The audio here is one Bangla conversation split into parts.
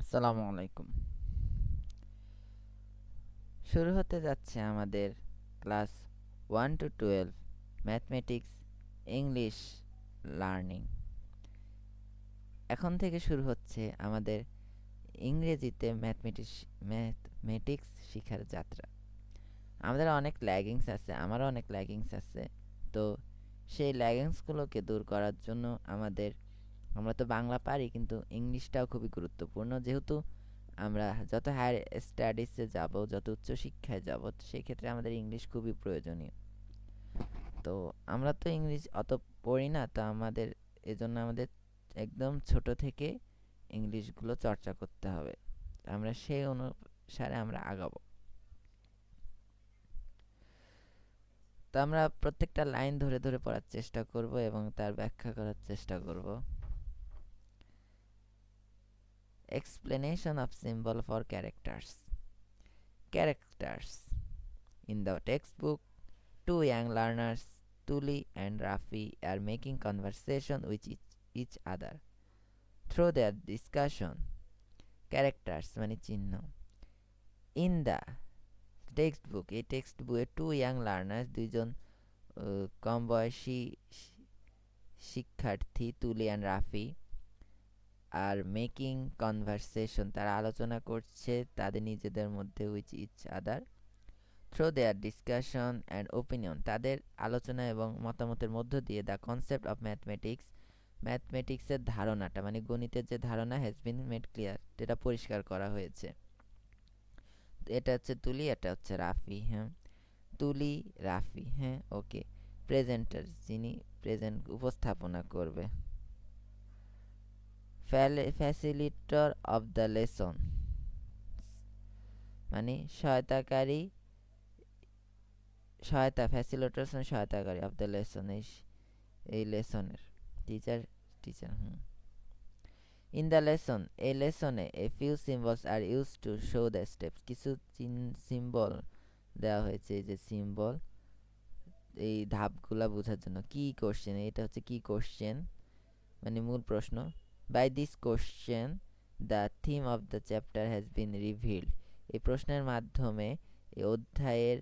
আসসালামু আলাইকুম। শুরু হতে যাচ্ছে আমাদের class 1 to 12 mathematics English learning. এখন থেকে শুরু হচ্ছে আমাদের ইংরেজিতে ম্যাথমেটিক্স শিখার যাত্রা। আমাদের অনেক ল্যাগিংস আছে, আমারও অনেক ল্যাগিংস আছে। তো সেই ল্যাগিংসগুলোকে দূর করার জন্য আমরা তো বাংলা পারি, কিন্তু ইংলিশটাও খুবই গুরুত্বপূর্ণ। যেহেতু আমরা যত হায়ার স্টাডিজে যাব, যত উচ্চশিক্ষায় যাব, সেক্ষেত্রে আমাদের ইংলিশ খুবই প্রয়োজনীয়। তো আমরা তো ইংলিশ অত পড়ি না, তো এজন্য আমাদের একদম ছোট থেকে ইংলিশগুলো চর্চা করতে হবে। আমরা সেই অনুসারে আমরা আগাবো। তো আমরা প্রত্যেকটা লাইন ধরে ধরে পড়ার চেষ্টা করব এবং তার ব্যাখ্যা করার চেষ্টা করব। Explanation of symbol for characters. Characters. In the textbook, two young learners, Tuli and Rafi, are making conversation with each other. Through their discussion, characters মানে চিহ্ন, in the textbook, এই টেক্সটবুকে two young learners, দুইজন কম বয়সী শিক্ষার্থী তুলি অ্যান্ড রাফি, আর মেকিং কনভারসেশন, তারা আলোচনা করছে তাদের নিজেদের মধ্যে with each other, through their discussion and opinion, তাদের আলোচনা এবং মতামতের মধ্য দিয়ে দ্য কনসেপ্ট অফ ম্যাথমেটিক্সের ধারণাটা মানে গণিতের যে ধারণা হ্যাজ বিন মেড ক্লিয়ার, এটা পরিষ্কার করা হয়েছে। এটা হচ্ছে তুলি, এটা হচ্ছে রাফি। হ্যাঁ, তুলি রাফি। হ্যাঁ, ওকে। প্রেজেন্টার, যিনি প্রেজেন্ট উপস্থাপনা করবে। ফ্যাসিলিটর অফ দ্য লেসন মানে ফ্যাসিলিটর মানে সহায়তাকারী, অফ দ্য লেসন এই লেসনের টিচার। ইন দ্য লেসন, এই লেসনে a few symbols are used to show the steps, কিছু সিম্বল দেওয়া হয়েছে। এই যে সিম্বল, এই ধাপগুলা বোঝার জন্য। কি কোশ্চেন, এটা হচ্ছে কি কোশ্চেন মানে মূল প্রশ্ন। By this question the theme of the chapter has been revealed, এই প্রশ্নের মাধ্যমে এই অধ্যায়ের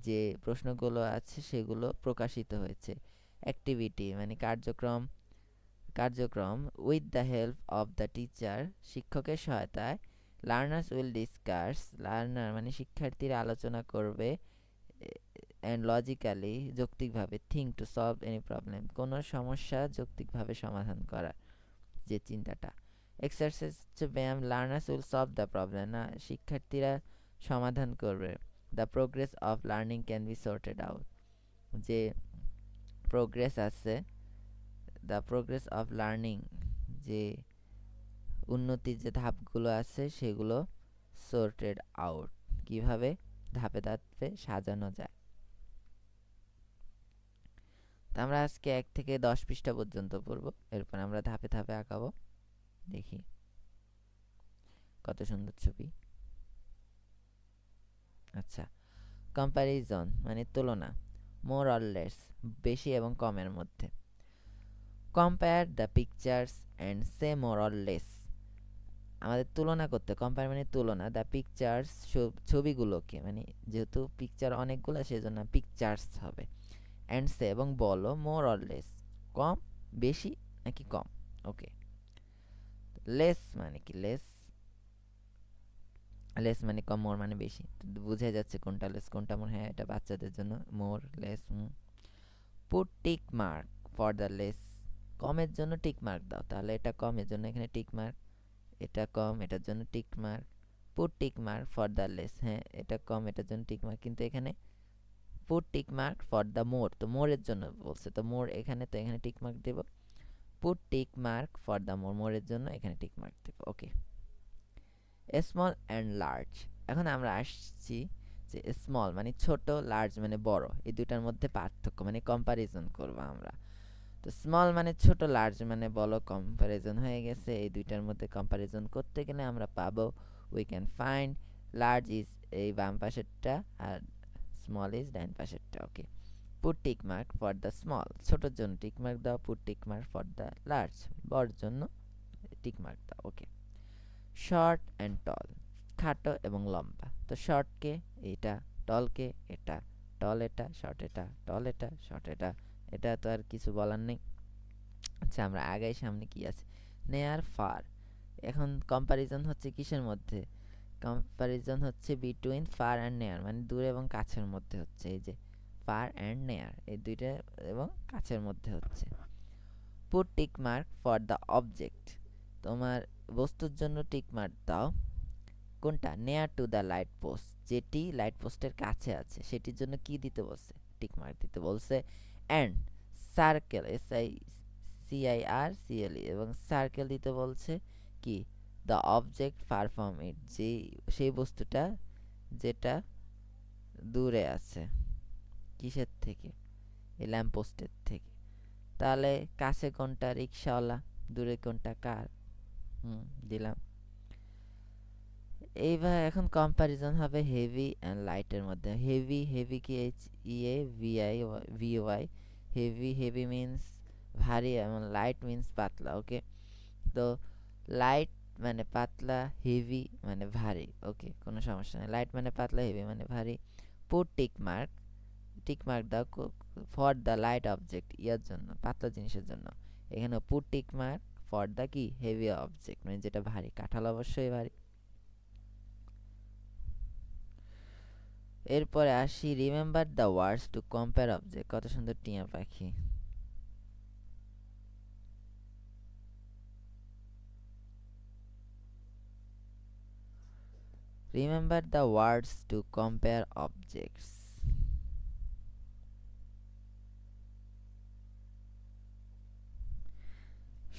যে প্রশ্নগুলো আছে সেগুলো প্রকাশিত হয়েছে। অ্যাক্টিভিটি মানে কার্যক্রম with the help of the teacher, শিক্ষকের সহায়তায়। লার্নার মানে শিক্ষার্থীরা আলোচনা করবে, অ্যান্ড লজিক্যালি যৌক্তিকভাবে, think to solve any problem, কোনো সমস্যা যৌক্তিকভাবে সমাধান করার যে চিন্তাটা। এক্সারসাইজ হচ্ছে ব্যায়াম, learners will solve the problem, না শিক্ষার্থীরা সমাধান করবে। The progress of learning can be sorted out, যে প্রোগ্রেস আছে, দ্য প্রোগ্রেস অফ লার্নিং, যে উন্নতির যে ধাপগুলো আছে সেগুলো সর্টেড আউট, কিভাবে ধাপে ধাপে সাজানো যায়। তো আমরা আজকে 1 থেকে 10 পৃষ্ঠা পর্যন্ত পড়বো, এরপর আমরা ধাপে ধাপে আঁকাবো। দেখি কত সুন্দর ছবি। আচ্ছা, কম্প্যারিজন মানে তুলনা, মোর অর লেস বেশি এবং কমের মধ্যে। Compare the pictures and say more or less, আমাদের তুলনা করতে, কম্পেয়ার মানে তুলনা, দ্য পিকচার্স ছবিগুলোকে, মানে যেহেতু পিকচার অনেকগুলো সেজন্য পিকচার্স হবে। অ্যান্ড সে এবং বলো, মোর অর লেস কম বেশি নাকি কম। ওকে, লেস মানে কি, লেস মানে কম, মোর মানে বেশি। বুঝে যাচ্ছে কোনটা লেস কোনটা মোর। হ্যাঁ, এটা বাচ্চাদের জন্য মোর less. Put tick mark for the less, কমের জন্য টিক মার্ক দাও, তাহলে এটা কম, এর জন্য এখানে টিক মার্ক। এটা কম, এটার জন্য tick mark. Put tick mark for the less, হ্যাঁ এটা কম, এটার জন্য টিক মার্ক, কিন্তু এখানে put tick mark for the more, তো মোরের জন্য বলছে, তো মোর এখানে, তো এখানে টিক মার্ক দেব। Put tick mark for the more, মোরের জন্য এখানে টিক মার্ক দেব। ওকে, স্মল অ্যান্ড লার্জ, এখন আমরা আসছি যে স্মল মানে ছোট, লার্জ মানে বড়, এই দুটার মধ্যে পার্থক্য মানে কম্পারিজন করব আমরা। তো স্মল মানে ছোট, লার্জ মানে বড়, কম্পারিজন হয়ে গেছে। এই দুইটার মধ্যে কম্পারিজন করতে গেলে আমরা পাবো we can find large is এই বাম পাশেরটা আর স্মল ইজ ডাইন পাশেরটা। Okay, put tick mark for the small, ছোটোর জন্য টিক মার্ক দাও। Put tick mark for the large, বড়র জন্য টিক মার্ক দাও। ওকে, শর্ট অ্যান্ড টল, খাটো এবং লম্বা। তো শর্টকে এটা, টলকে এটা, টল এটা, শর্ট এটা, টল এটা, শর্ট এটা। এটা তো আর কিছু বলার নেই। আচ্ছা, আমরা আগাই, সামনে কি আছে? নেয়ার, ফার। এখন কম্পারিজন হচ্ছে কিসের মধ্যে? কম্পারিজন হচ্ছে বিটুইন ফার অ্যান্ড নেয়ার, মানে দূর এবং কাছের মধ্যে হচ্ছে। এই যে ফার অ্যান্ড নেয়ার, এই দুইটা এবং কাছের মধ্যে হচ্ছে। Put tick mark for the object, তোমার বস্তুর জন্য টিক মার্ক দাও। কোনটা? নেয়ার টু দ্য লাইট পোস্ট, যেটি লাইট পোস্টের কাছে আছে সেটির জন্য কি দিতে বলছে? টিক মার্ক দিতে বলছে। অ্যান্ড সার্কেল, SICIRCLE, এবং সার্কেল দিতে বলছে কি? The object far from it, সেই বস্তুটা যেটা দূরে আছে। কিসের থেকে? এই ল্যাম্প পোস্টের থেকে। তাহলে কাছে কোনটা? রিক্সাওয়ালা। দূরে কোনটা? কার। দিলাম। এইভাবে এখন কম্পারিজন হবে হেভি অ্যান্ড লাইটের মধ্যে। হেভি কি? HEAVI, heavy. হেভি মিন্স ভারী, এবং লাইট মিন্স পাতলা। ওকে, তো লাইট মানে পাতলা, হেভি মানে ভারী। ওকে, কোনো সমস্যা নেই। লাইট মানে পাতলা, হেভি মানে ভারী। Put tick mark, tick mark দাও ফর দ্য লাইট অবজেক্ট, ইয়ার জন্য, পাতলা জিনিসের জন্য। এখানে put tick mark for the কি? হেভি অবজেক্ট, মানে যেটা ভারী। কাঁঠাল অবশ্যই ভারী। এরপরে আসি, remember the words to compare object. কত সুন্দর টিয়া পাখি। Remember the words to compare objects.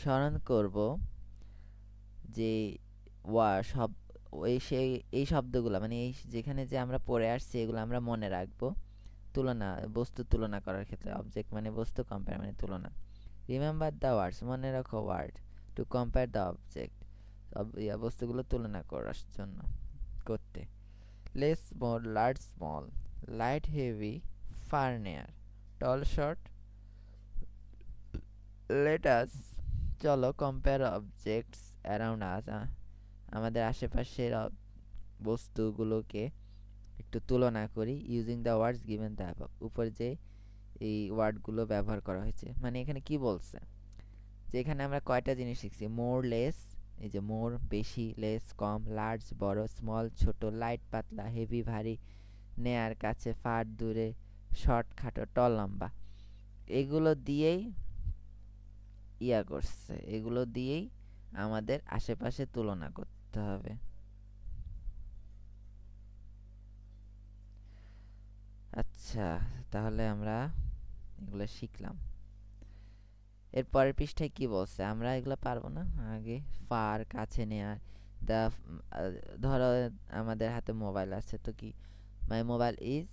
স্মরণ করব যে সব এই শব্দগুলো, মানে এই যেখানে যে আমরা পড়ে আসছি, এগুলো আমরা মনে রাখবো তুলনা, বস্তু তুলনা করার ক্ষেত্রে। অবজেক্ট মানে বস্তু, কম্পেয়ার মানে তুলনা। রিমেম্বার দ্য ওয়ার্ডস, মনে রাখো word. To compare the object, বস্তুগুলো তুলনা করার জন্য, করতে। Less more, large small, light heavy, far near, tall short. Let's, চলো, কম্পেয়ার অবজেক্টস অ্যারাউন্ড আস, আমাদের আশেপাশের বস্তুগুলোকে একটু তুলনা করি। Using the words given the above, উপরে যে এই ওয়ার্ডগুলো ব্যবহার করা হয়েছে। মানে এখানে কি বলছে? যে এখানে আমরা কয়টা জিনিস শিখছি? মোর, লেস, এই যে মোর বেশি, লেস কম, লার্জ বড়, স্মল ছোট, লাইট পাতলা, হেভি ভারী, নেয়ার কাছে, ফার দূরে, শর্ট খাটো, টল লম্বা। এগুলো দিয়েই করছে, এগুলো দিয়েই আমাদের আশেপাশে তুলনা করতে হবে। আচ্ছা, তাহলে আমরা এগুলো শিখলাম। এর পরের পৃষ্ঠায় কি বলছে? আমরা এগুলো পারবো না। আগে ফার, কাছে নেয়ার। দা, ধরো আমাদের হাতে মোবাইল আছে, তো কি? My mobile is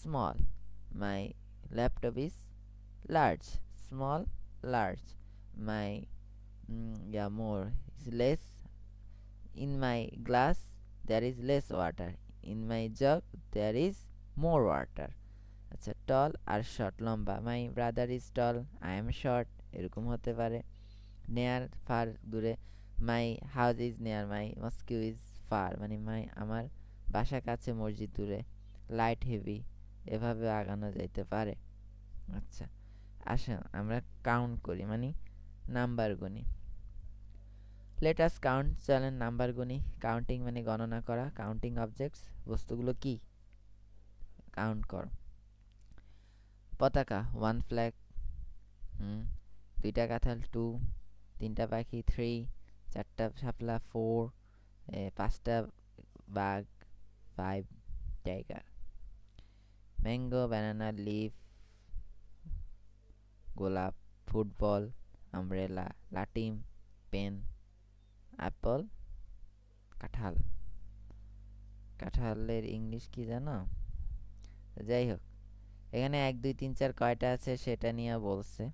small, my laptop is large. Small, large. My more is less. In my glass there is less water, in my jug there is more water. আচ্ছা, টল আর শর্ট, লম্বা। My brother is tall, I am short, এরকম হতে পারে। নেয়ার, ফার দূরে। মাই হাউস ইজ নেয়ার মাই মস্কিউ ইজ ফার, মানে আমার বাসা কাছে, মসজিদ দূরে। লাইট, হেভি, এভাবে আগানো যাইতে পারে। আচ্ছা, আসেন আমরা কাউন্ট করি, মানে নাম্বার গুনি। লেট আস কাউন্ট, চলেন নাম্বার গুনি। কাউন্টিং মানে গণনা করা। কাউন্টিং অবজেক্টস, বস্তুগুলো কি? কাউন্ট কর। পতাকা, ওয়ান ফ্ল্যাগ। দুইটা কাঁঠাল, টু। তিনটা পাখি, থ্রি। চারটা শাপলা, ফোর। পাঁচটা বাঘ, five. Tiger. Mango, banana, leaf, গোলাপ, ফুটবল, আমব্রেলা, লাটিম, পেন, অ্যাপল, কাঁঠাল। কাঁঠালের ইংলিশ কি জানো? যাই হোক, এখানে 1 2 3 4 কয়টা আছে সেটা নিয়ে বলছে।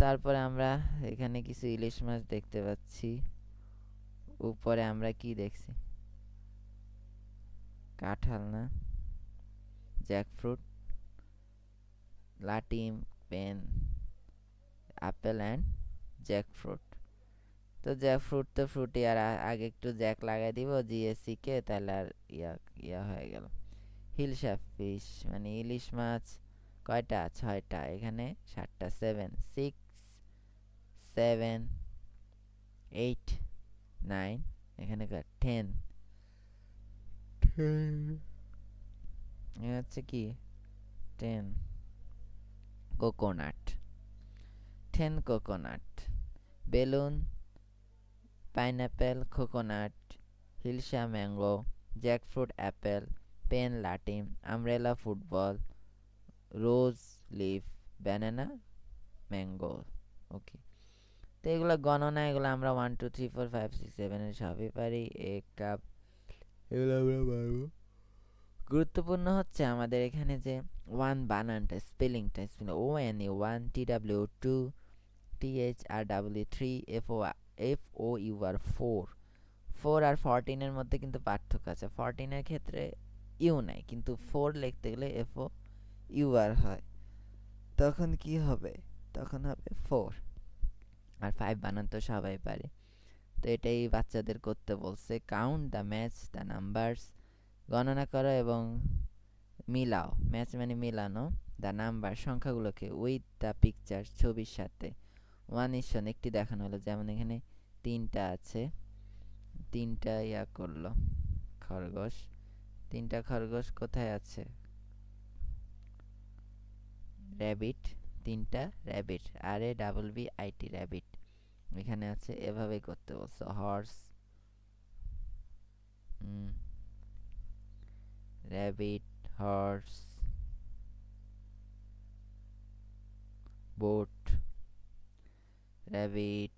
তারপরে আমরা এখানে কিছু ইলিশ মাছ দেখতে পাচ্ছি। উপরে আমরা কি দেখছি? কাঁঠাল না, জ্যাকফ্রুট, লাটিম, পেন, অ্যাপেল অ্যান্ড জ্যাকফ্রুট। তো জ্যাকফ্রুট তো ফ্রুটি, আর আগে একটু জ্যাক লাগাই দিব জিএসসি কে, তাহলে আর ইয়া ইয়া হয়ে গেল। হিলসা ফিশ মানে ইলিশ মাছ কয়টা? 6টা। এখানে 7টা, 7, 6, 7, 8, 9, এখানে 10। এ হচ্ছে কি 10 coconut, 10 coconut. Balloon, pineapple, coconut, hilsa mango, jackfruit apple, pen লাটিম, umbrella football, rose leaf, banana, mango. Okay, তো এগুলো গণনা, এগুলো আমরা 1, 2, 3, 4, 5, 6, 7 সবই পারি। এক কাপ, এগুলো আমরা পারবো। গুরুত্বপূর্ণ হচ্ছে আমাদের এখানে যে ওয়ান বানানটা, স্পেলিংটা, ONE 1, TW 2, THRW 3, FOUR 4। 4 আর 14 এর মধ্যে কিন্তু পার্থক্য আছে। 14 এর ক্ষেত্রে ইউ নাই, কিন্তু 4 লিখতে গেলে FOUR হয়। তখন কি হবে? তখন হবে 4। আর 5 বানান তো সবাই পারে। তো এটাই বাচ্চাদের করতে বলছে। Count the match the numbers, গণনা করো এবং মিলাও, ম্যাচ মানে মিলানো, দ্য নাম্বার সংখ্যাগুলোকে, উইথ দ্য পিকচার ছবির সাথে। ওয়ান ইশন একটি দেখানো হলো, যেমন এখানে 3টা আছে, 3টা ইয়া করলো খরগোশ। 3টা খরগোশ কোথায় আছে? র্যাবিট, 3টা র্যাবিট, RABBIT র্যাবিট এখানে আছে। এভাবেই করতে বলছো। Horse, rabbit, horse, boat, rabbit,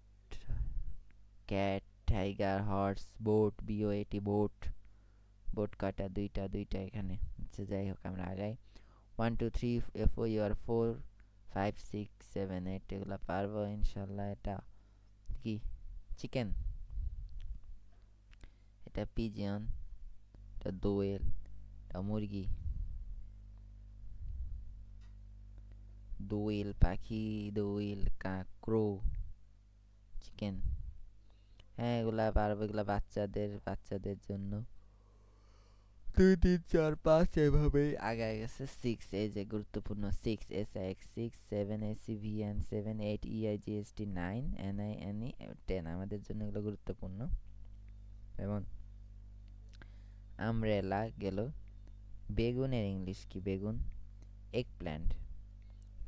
cat, tiger, horse, boat, BOAT boat. Boat কয়টা? 2টা, 2টা এখানে। আচ্ছা যাই হোক, আমরা আগাই। 1, 2, 3, FOUR 4, 5, 6, 7, 8 এগুলো পারবো ইনশাল্লাহ। এটা কি? চিকেন, এটা পিজিয়ন, এটা দোয়েল, এটা মুরগি, দোয়েল পাখি, দোয়েল কাকরো, চিকেন। হ্যাঁ এগুলা পারবো, এগুলা বাচ্চাদের জন্য। 2, 3, 4, 5 এভাবেই আগায় গেছে। 6, এই যে গুরুত্বপূর্ণ 6, SIX 6, 7, ACVN 7, 8, EIGST 9, NINE 10 আমাদের জন্য এগুলো গুরুত্বপূর্ণ। যেমন আমব্রেলা গেল। বেগুনের ইংলিশ কি? বেগুন, এগ প্ল্যান্ট,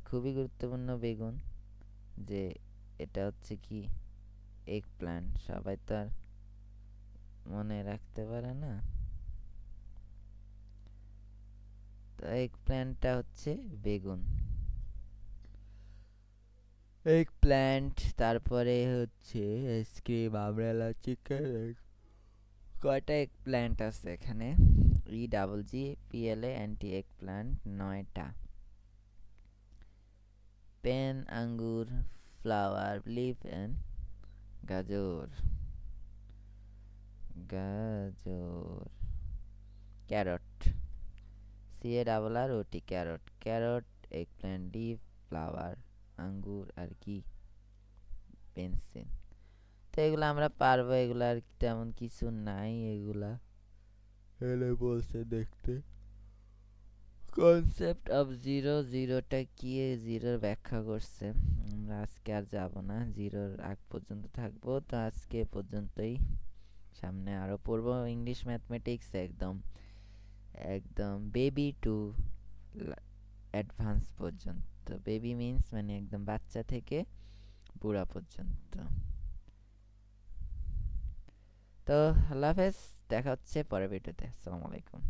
খুবই গুরুত্বপূর্ণ বেগুন, যে এটা হচ্ছে কি এগ প্ল্যান্ট, সবাই তো আর মনে রাখতে পারে না। তো এগ প্ল্যান্টটা হচ্ছে বেগুন, এগ প্ল্যান্ট। তারপরে হচ্ছে আইসক্রিম, আমব্রেলা, চিকেন। কয়টা এগ প্ল্যান্ট আছে এখানে? EGGPLANT এগ প্ল্যান্ট 9টা। পেন, আঙ্গুর, ফ্লাওয়ার, লিফ এন্ড গাজর, গাজর। Carrot, CARROT carrot, carrot, eggplant, leaf, flower, আঙ্গুর আর কি? পেন্সিল। তো এগুলো আমরা পারবো, এগুলো আর তেমন কিছু নাই। এগুলা এলে বলছে দেখতে। কনসেপ্ট অফ জিরো, জিরোটা কি, জিরোর ব্যাখ্যা করছে। আমরা আজকে আর যাব না, জিরোর আগ পর্যন্ত থাকবো। তো আজকে এ পর্যন্তই, সামনে আরো পড়বো ইংলিশ ম্যাথমেটিক্স, একদম একদম বেবি টু অ্যাডভান্স পর্যন্ত। বেবি মিন্স মানে একদম বাচ্চা থেকে বুড়া পর্যন্ত। তো আল্লাহ হাফেজ, দেখা হচ্ছে পরের ভিডিওতে। আসসালামু আলাইকুম।